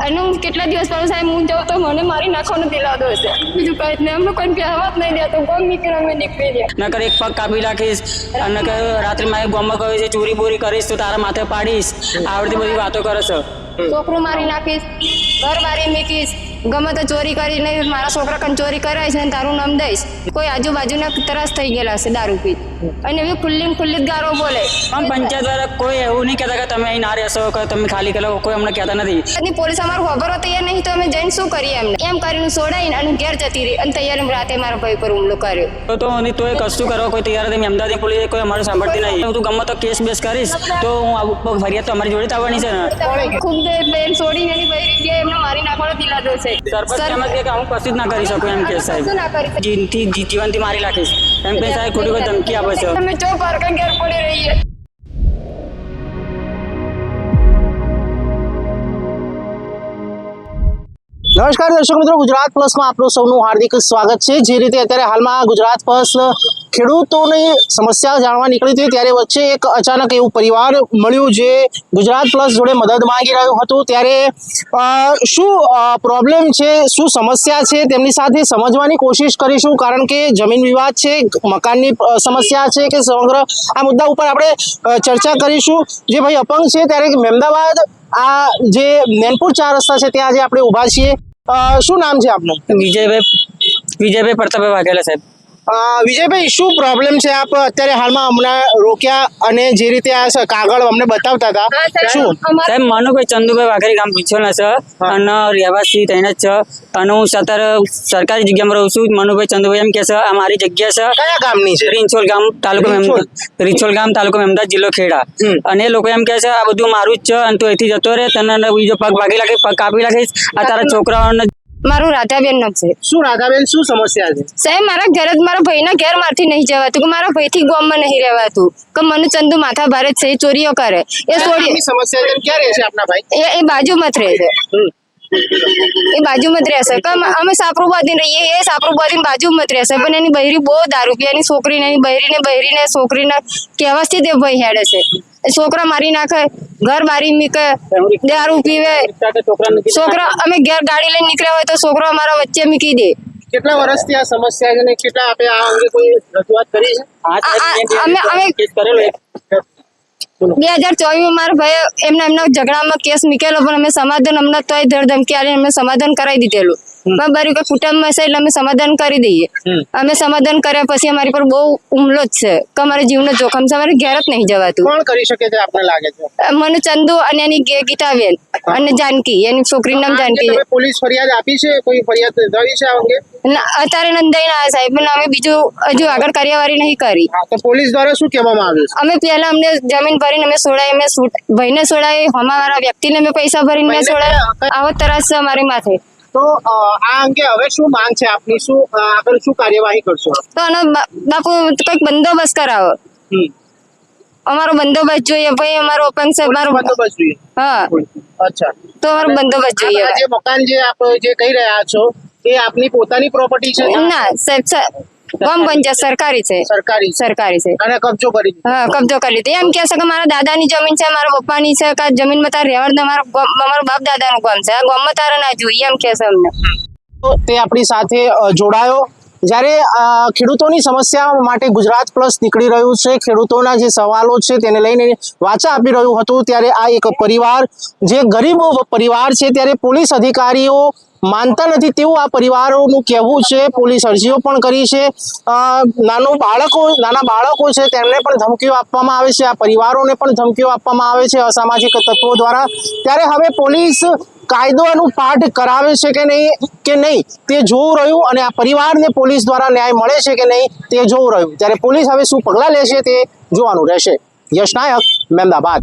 અને હું કેટલા દિવસ પહેલા સાહેબ હું જાઉં તો મને મારી નાખવાનો દિલાદો હશે, બીજું કંઈ જ નહીં. અમને કોઈ કહેવા જ નહીં દેતો, ગમ નીકળે અમે નીકળી ગયા. નકર એક પગ કાપી નાખીશ અને કે રાત્રે મારે ગામમાં કહ્યું છે ચોરી બોરી કરીશ તો તારા માથે પાડીશ, આવડતી બધી વાતો કરે છે. છોકરું મારી નાખીશ, ઘર મારી મૂકીશ, ગમે તો ચોરી કરીને મારા છોકરા કન ચોરી કરાય છે અને તારું નામ દઈશ. કોઈ આજુબાજુના ત્રાસ થઈ ગયેલા છે દારૂ પી અને એવી ખુલ્લી ગારો બોલે. પણ પંચાયત દ્વારા કોઈ એવું નહીં કહેતા કે તમે અહીં ના રહેશો કે તમે ખાલી કરો, કોઈ અમને કહેતા નથી. પોલીસ અમારું ખબર તૈયાર નહીં તો અમે જઈને શું કરીએ? એમને એમ કરીને છોડાઈને અને ઘેર જતી રહી અને તૈયાર રાતે મારા ભાઈ પર હુમલો કર્યો. તો તોય કશું કરવા કોઈ તૈયાર નથી. અમદાવાદની પોલીસ કોઈ અમારું સાંભળતી નહીં. હું તું ગમે તો કેસ બેસ કરીશ તો હું ફરિયાદ તો અમારી જોડે જ આવવાની છે ને. ખૂબ બેન છોડીને એની બૈરી ગયા, એમને મારી નાખવાનો દિલાદો છે. સરપંચ એમ કે હું કશું જ ના કરી શકું એમ કે સાહેબ, જીવનથી મારી નાખીશ એમ કે સાહેબ ખોટી કોઈ ધમકી આપે છે. અમે ચોક પાર્ક ઘેર પડી રહીએ. નમસ્કાર દર્શક મિત્રો, ગુજરાત પ્લસમાં આપનું સૌનું હાર્દિક સ્વાગત છે. જે રીતે અત્યારે હાલમાં ગુજરાત પ્લસ ખેડૂતોની સમસ્યા જાણવા નીકળી હતી, ત્યારે વચ્ચે એક અચાનક એવું પરિવાર મળ્યું જે ગુજરાત પ્લસ જોડે મદદ માંગી રહ્યું હતું. ત્યારે શું પ્રોબ્લેમ છે, શું સમસ્યા છે, તેમની સાથે સમજવાની કોશિશ કરીશું. કારણ કે જમીન વિવાદ છે, મકાનની સમસ્યા છે કે સમગ્ર આ મુદ્દા ઉપર આપણે ચર્ચા કરીશું. જે ભાઈ અપંગ છે, ત્યારે મહેમદાવાદ આ જે નૈનપુર 4 રસ્તા છે ત્યાં આજે આપણે ઊભા છીએ. શું નામ છે આપનું? વિજયભાઈ પ્રતાપભાઈ વાઘેલા સાહેબ. વિજયભાઈ, શું પ્રોબ્લેમ છે? આપ અત્યારે હાલમાં હમણાં રોક્યા અને જે રીતે આ કાગળ અમને બતાવતા હતા, શું? સાહેબ મનુભાઈ ચંદુભાઈ વાઘેરી ગામ પીછોના છે અને રહેવાસી તૈના જ છે અને હું સરકારી જગ્યામાં રહું છું. મનુભાઈ ચંદુભાઈ એમ કે છે આ મારી જગ્યા છે. કયા ગામની છે? રીંછોલ ગામ, તાલુકો મહેમદાવાદ, જિલ્લો ખેડા. અને એ લોકો એમ કે છે આ બધું મારું જ છે અને તું અહીંથી જતો રહે, તને બીજો પગ ભાગી લાગીશ, પગ કાપી લાગીશ. આ તારા છોકરાઓને. મારું રાધાબેન નામ છે. શું રાધાબેન, શું સમસ્યા છે? સાહેબ મારા ઘરે જ મારા ભાઈના ઘેર મારથી નહીં જવાતું, કે મારા ભાઈથી ગામમાં નહીં રહેવાતું, કે મને ચંદુ માથા ભારે છે, ચોરીઓ કરે. એ છોડી સમસ્યા છે. ક્યાં રહે છે આપના ભાઈ? એ બાજુમાં જ રહે છે. એ બાજુમાં જ રહેશે. અમે સાપરું બાંધીને રહીએ, એ સાપરું બાંધીને બાજુમાં જ રહેશે. પણ એની બૈરી બહુ દારૂ પીએ, એની છોકરીને એની બૈરીને છોકરીને કહેવાથી તે ભાઈ હેડે છે. છોકરા મારી નાખે, ઘર મારી મૂકે, દારૂ પીવે. છોકરા અમે ઘેર ગાડી લઈને નીકળ્યા હોય તો છોકરો અમારા વચ્ચે મૂકી દે. કેટલા વર્ષથી આ સમસ્યા છે ને કેટલા આપે આ અંગે કોઈ રજૂઆત કરી છે? અમે 2024 મારા ભાઈ એમના ઝઘડામાં કેસ મૂકેલો, પણ અમે સમાધાન અમને તોય ધમકી આલી અમે સમાધાન કરાવી દીધેલું. બરાબર કે કુટુંબમાં છે એટલે અમે સમાધાન કરી દઈએ. અમે સમાધાન કર્યા પછી અમારી પર બહુ હુમલો જ છે, કે અમારે જીવનો જોખમ છે, અમારે ઘેર જ નહીં જવાતું. કોણ કરી શકે છે આપને લાગે છે? મને ચંદુ અને એની ગીતાબેન અને જાનકી, એની છોકરીનું નામ જાનકી. પોલીસ ફરિયાદ આપી છે? કોઈ ફરિયાદ નોંધાવી છે આ અંગે? અત્યારે નંદાઈ ના સાહેબ, પણ અમે બીજું હજુ આગળ કાર્યવાહી નહીં કરી. તો પોલીસ દ્વારા શું કહેવામાં આવ્યું? અમે પહેલા અમને જમીન ભરીને અમે છોડાય, અમે ભાઈને છોડાય, હમાવાળા વ્યક્તિને અમે પૈસા ભરીને મેં છોડાય. આવો ત્રાસ છે અમારી માથે. તો આ અંગે હવે શું માંગ છે આપની? શું આગળ શું કાર્યવાહી કરશો? તો આનો બાપુ કઈક બંદોબસ્ત કરાવો, અમારો બંદોબસ્ત જોઈએ. ભાઈ અમારો અપંગ છે, અમારો બંદોબસ્ત જોઈએ. હા, અચ્છા, તો અમારો બંદોબસ્ત જોઈએ. જે મકાન જે આપ જે કહી રહ્યા છો એ આપની પોતાની પ્રોપર્ટી છે? ના સાહેબ, ગામ પંચાયત સરકારી છે. સરકારી છે અને કબજો કરી દીધો? હા, કબજો કરી લીધો. એમ કે છે કે મારા દાદાની જમીન છે, મારા પપ્પાની છે, કે જમીનમાં તારે રહેવાનું, અમારો બાપ દાદાનું ગામ છે, આ ગામમાં તારે ના જોઈએ એમ કે છે અમને. તે આપણી સાથે જોડાયો. જ્યારે ખેડૂતોની સમસ્યા માટે ગુજરાત પ્લસ નીકળી રહ્યું છે, ખેડૂતોના જે સવાલો છે તેને લઈને વાચા આપી રહ્યું હતું, ત્યારે આ એક પરિવાર જે ગરીબ પરિવાર છે, ત્યારે પોલીસ અધિકારીઓ માનતા નથી તેવું આ પરિવારોનું કહેવું છે. પોલીસ અરજીઓ પણ કરી છે. નાના બાળકો છે તેમને પણ ધમકીઓ આપવામાં આવે છે, આ પરિવારોને પણ ધમકીઓ આપવામાં આવે છે અસામાજિક તત્વો દ્વારા. ત્યારે હવે પોલીસ કાયદોનું પાઠ કરાવે છે કે નહીં તે જોવું રહ્યું, અને આ પરિવારને પોલીસ દ્વારા ન્યાય મળે છે કે નહીં તે જોવું રહ્યું. ત્યારે પોલીસ હવે શું પગલાં લેશે તે જોવાનું રહેશે. યશ નાયક, મહેમદાબાદ.